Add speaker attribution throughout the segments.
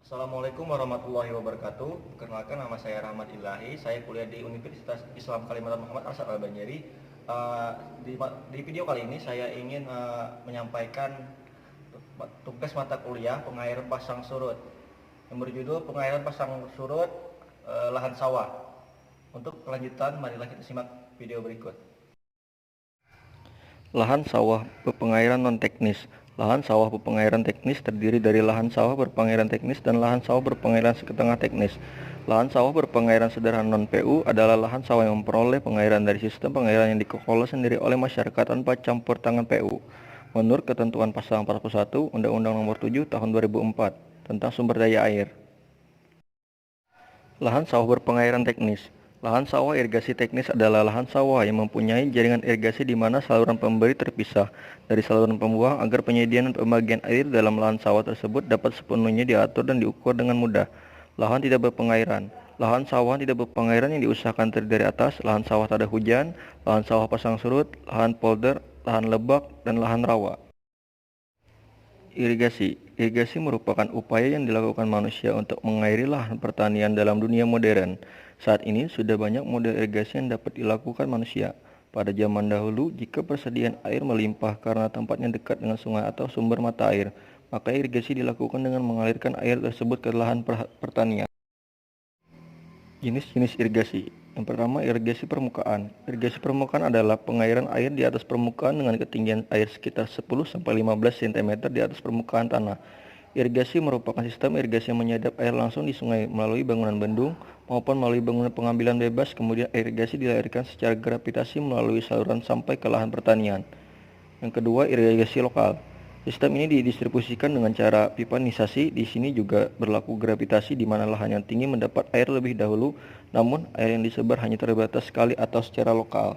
Speaker 1: Assalamualaikum warahmatullahi wabarakatuh. Perkenalkan, nama saya Rahmat Ilahi. Saya kuliah di Universitas Islam Kalimantan Muhammad Arsyad Al-Banjari. Eh, di video kali ini saya ingin menyampaikan tugas mata kuliah pengairan pasang surut yang berjudul pengairan pasang surut lahan sawah. Untuk kelanjutan, marilah kita simak video berikut. Lahan sawah berpengairan non-teknis. Lahan sawah berpengairan teknis terdiri dari lahan sawah berpengairan teknis dan lahan sawah berpengairan setengah teknis. Lahan sawah berpengairan sederhana non-PU adalah lahan sawah yang memperoleh pengairan dari sistem pengairan yang dikelola sendiri oleh masyarakat tanpa campur tangan PU. Menurut ketentuan Pasal 41 Undang-Undang Nomor 7 Tahun 2004 tentang sumber daya air. Lahan sawah berpengairan teknis. Lahan sawah irigasi teknis adalah lahan sawah yang mempunyai jaringan irigasi di mana saluran pemberi terpisah dari saluran pembuang agar penyediaan dan pembagian air dalam lahan sawah tersebut dapat sepenuhnya diatur dan diukur dengan mudah. Lahan tidak berpengairan. Lahan sawah tidak berpengairan yang diusahakan terdiri dari atas, lahan sawah tak ada hujan, lahan sawah pasang surut, lahan polder, lahan lebak, dan lahan rawa. Irigasi merupakan upaya yang dilakukan manusia untuk mengairi lahan pertanian dalam dunia modern. Saat ini sudah banyak model irigasi yang dapat dilakukan manusia. Pada zaman dahulu, jika persediaan air melimpah karena tempatnya dekat dengan sungai atau sumber mata air, maka irigasi dilakukan dengan mengalirkan air tersebut ke lahan pertanian. Jenis-jenis irigasi. Yang pertama, irigasi permukaan. Irigasi permukaan adalah pengairan air di atas permukaan dengan ketinggian air sekitar 10-15 cm di atas permukaan tanah. Irigasi merupakan sistem irigasi yang menyedap air langsung di sungai melalui bangunan bendung maupun melalui bangunan pengambilan bebas, kemudian irigasi dilahirkan secara gravitasi melalui saluran sampai ke lahan pertanian. Yang kedua, irigasi lokal. Sistem ini didistribusikan dengan cara pipanisasi. Di sini juga berlaku gravitasi di mana lahan yang tinggi mendapat air lebih dahulu, namun air yang disebar hanya terbatas sekali atau secara lokal.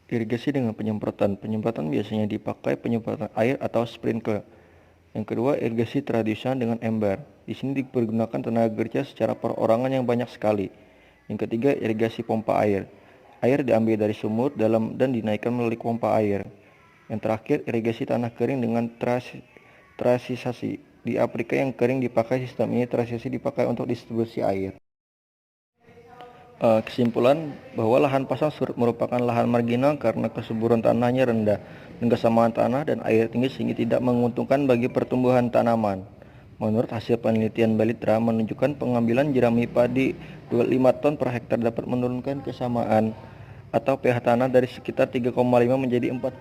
Speaker 1: Irigasi dengan penyemprotan. Penyemprotan biasanya dipakai penyemprotan air atau sprinkler. Yang kedua, irigasi tradisional dengan ember. Di sini dipergunakan tenaga kerja secara perorangan yang banyak sekali. Yang ketiga, irigasi pompa air. Air diambil dari sumur dalam dan dinaikkan melalui pompa air. Yang terakhir, irigasi tanah kering dengan trasisasi. Di Afrika yang kering dipakai sistem ini, trasisasi dipakai untuk distribusi air. Kesimpulan bahwa lahan pasang surut merupakan lahan marginal karena kesuburan tanahnya rendah dan kesamaan tanah dan air tinggi sehingga tidak menguntungkan bagi pertumbuhan tanaman. Menurut hasil penelitian Balitra menunjukkan pengambilan jerami padi 25 ton per hektar dapat menurunkan kesamaan atau pH tanah dari sekitar 3,5 menjadi 4,5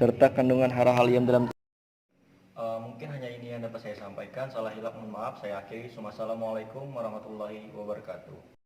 Speaker 1: serta kandungan hara halium dalam mungkin hanya ini yang dapat saya sampaikan. Salah hilap mohon maaf. Saya akhiri. Wassalamualaikum warahmatullahi wabarakatuh.